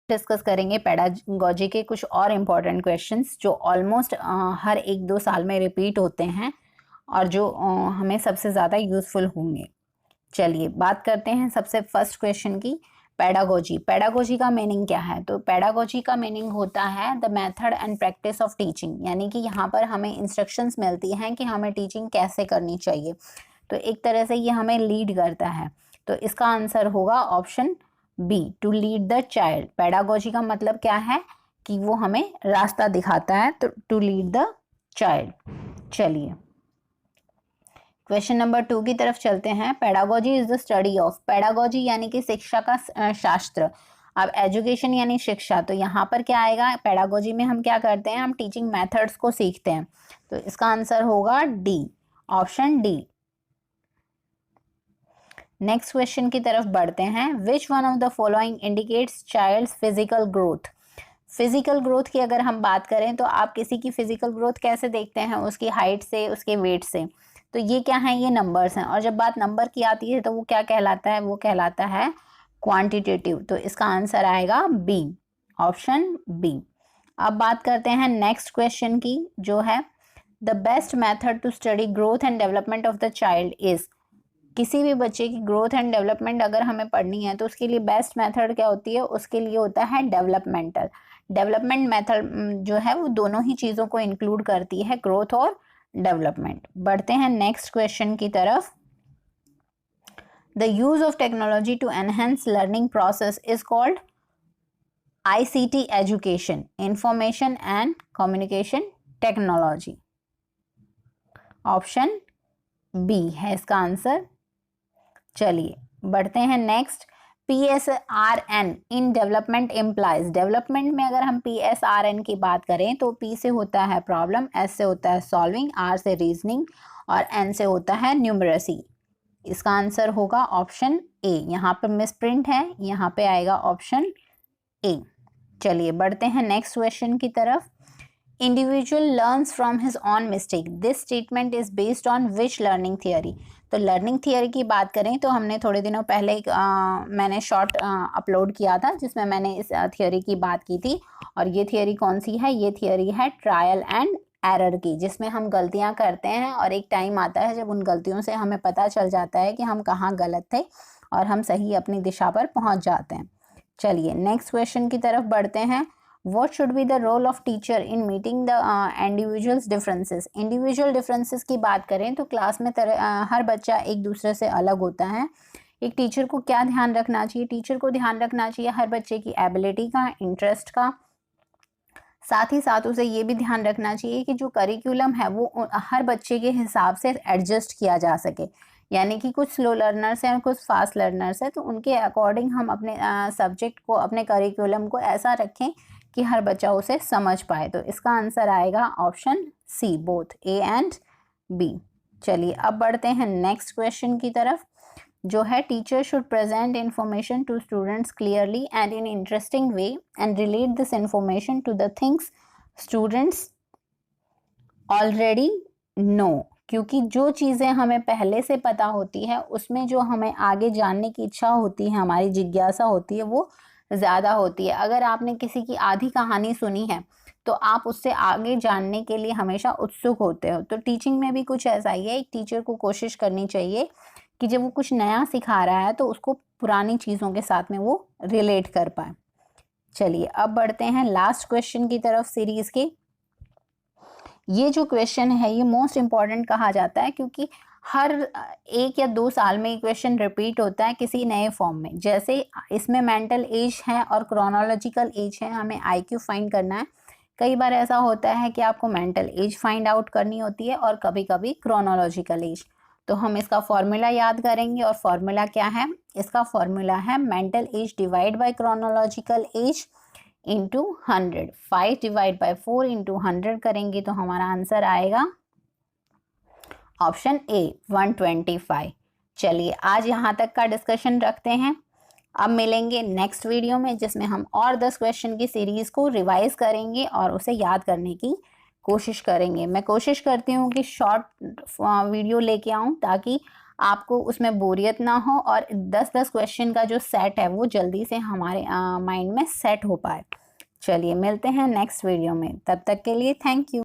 Discuss करेंगे pedagogy के कुछ और इम्पोर्टेंट क्वेश्चंस जो ऑलमोस्ट हर 1-2 साल में रिपीट होते हैं और जो हमें सबसे ज़्यादा यूजफुल होंगे। चलिए बात करते हैं सबसे फर्स्ट क्वेश्चन की। पेडागोजी, पेडागोजी का मीनिंग क्या है? तो पेडागोजी का मीनिंग होता है the method and practice of teaching, यानी कि यहाँ पर हमें इंस्ट्रक्शंस मिलती हैं कि हमें टीचिंग कैसे करनी चाहिए। तो एक तरह से ये हमें लीड करता है। तो इसका आंसर होगा option B, to lead the child. Pedagogy का मतलब क्या है कि वो हमें रास्ता दिखाता है, तो टू लीड द चाइल्ड। चलिए क्वेश्चन नंबर 2 की तरफ चलते हैं। Pedagogy is the study of, pedagogy यानी कि शिक्षा का शास्त्र। अब एजुकेशन यानी शिक्षा, तो यहाँ पर क्या आएगा? पेडागोजी में हम क्या करते हैं? हम टीचिंग मेथड्स को सीखते हैं। तो इसका आंसर होगा D, option D. Next question की तरफ बढ़ते हैं। Which one of the following indicates child's physical growth. Physical growth की अगर हम बात करें तो आप किसी की फिजिकल ग्रोथ कैसे देखते हैं? उसकी हाइट से, उसके वेट से। तो ये क्या है? ये नंबर्स हैं, और जब बात नंबर की आती है तो वो क्या कहलाता है? वो कहलाता है क्वांटिटेटिव। तो इसका आंसर आएगा बी, ऑप्शन बी। अब बात करते हैं नेक्स्ट क्वेश्चन की, जो है the best method to study growth and development of the child is. किसी भी बच्चे की ग्रोथ एंड डेवलपमेंट अगर हमें पढ़नी है तो उसके लिए बेस्ट मेथड क्या होती है? उसके लिए होता है डेवलपमेंटल। डेवलपमेंट मेथड जो है वो दोनों ही चीज़ों को इंक्लूड करती है, ग्रोथ और डेवलपमेंट। बढ़ते हैं नेक्स्ट क्वेश्चन की तरफ। The use of technology to enhance learning process is called ICT education, information and communication technology. Option B है इसका आंसर। चलिए बढ़ते हैं next. PSRN in development implies, development में अगर हम PSRN की बात करें तो P से होता है प्रॉब्लम, S से होता है सॉल्विंग, R से रीजनिंग और N से होता है न्यूमरेसी। इसका आंसर होगा ऑप्शन ए। यहाँ पर मिसप्रिंट है, यहाँ पे आएगा ऑप्शन ए। चलिए बढ़ते हैं नेक्स्ट क्वेश्चन की तरफ। Individual learns from his on mistake, this statement is based on which learning theory. तो लर्निंग थियरी की बात करें तो हमने थोड़े दिनों पहले मैंने शॉर्ट अपलोड किया था जिसमें मैंने इस थियरी की बात की थी। और ये थियरी कौन सी है? ये थियरी है ट्रायल एंड एरर की, जिसमें हम गलतियां करते हैं और एक टाइम आता है जब उन गलतियों से हमें पता चल जाता है कि हम कहाँ गलत थे और हम सही अपनी दिशा पर पहुंच जाते हैं। चलिए नेक्स्ट क्वेश्चन की तरफ बढ़ते हैं। What should be the role of teacher in meeting the individuals differences? Individual differences की बात करें तो क्लास में हर बच्चा एक दूसरे से अलग होता है। एक टीचर को क्या ध्यान रखना चाहिए? टीचर को ध्यान रखना चाहिए हर बच्चे की एबिलिटी का, इंटरेस्ट का। साथ ही साथ उसे ये भी ध्यान रखना चाहिए कि जो करिकुलम है वो हर बच्चे के हिसाब से एडजस्ट किया जा सके। यानी कि कुछ स्लो लर्नर्स हैं और कुछ फास्ट लर्नर्स हैं, तो उनके अकॉर्डिंग हम अपने सब्जेक्ट को, अपने करिकुलम को ऐसा रखें कि हर बच्चा उसे समझ पाए। तो इसका आंसर आएगा option C, both A and B. चलिए अब बढ़ते हैं नेक्स्ट क्वेश्चन की तरफ, जो है teacher should present information to students clearly and in interesting way and relate this information to the things students already know. क्योंकि जो चीज़ें हमें पहले से पता होती है उसमें जो हमें आगे जानने की इच्छा होती है, हमारी जिज्ञासा होती है, वो ज़्यादा होती है। अगर आपने किसी की आधी कहानी सुनी है तो आप उससे आगे जानने के लिए हमेशा उत्सुक होते हो। तो टीचिंग में भी कुछ ऐसा ही है। एक टीचर को कोशिश करनी चाहिए कि जब वो कुछ नया सिखा रहा है तो उसको पुरानी चीज़ों के साथ में वो रिलेट कर पाए। चलिए अब बढ़ते हैं लास्ट क्वेश्चन की तरफ सीरीज़ के। ये जो क्वेश्चन है ये मोस्ट इम्पॉर्टेंट कहा जाता है क्योंकि हर 1 या 2 साल में ये क्वेश्चन रिपीट होता है किसी नए फॉर्म में। जैसे इसमें मेंटल एज है और क्रोनोलॉजिकल एज है, हमें IQ फाइंड करना है। कई बार ऐसा होता है कि आपको मेंटल एज फाइंड आउट करनी होती है और कभी कभी क्रोनोलॉजिकल एज। तो हम इसका फॉर्मूला याद करेंगे, और फॉर्मूला क्या है? इसका फॉर्मूला है mental as divide by chronological age into 100। 5 divide by 4 into 100 करेंगे तो हमारा आंसर आएगा ऑप्शन ए, 125। चलिए आज यहाँ तक का डिस्कशन रखते हैं। अब मिलेंगे नेक्स्ट वीडियो में जिसमें हम और 10 क्वेश्चन की सीरीज को रिवाइज करेंगे और उसे याद करने की कोशिश करेंगे। मैं कोशिश करती हूँ कि शॉर्ट वीडियो लेके आऊँ ताकि आपको उसमें बोरियत ना हो और 10-10 क्वेश्चन का जो सेट है वो जल्दी से हमारे माइंड में सेट हो पाए। चलिए मिलते हैं नेक्स्ट वीडियो में, तब तक के लिए थैंक यू।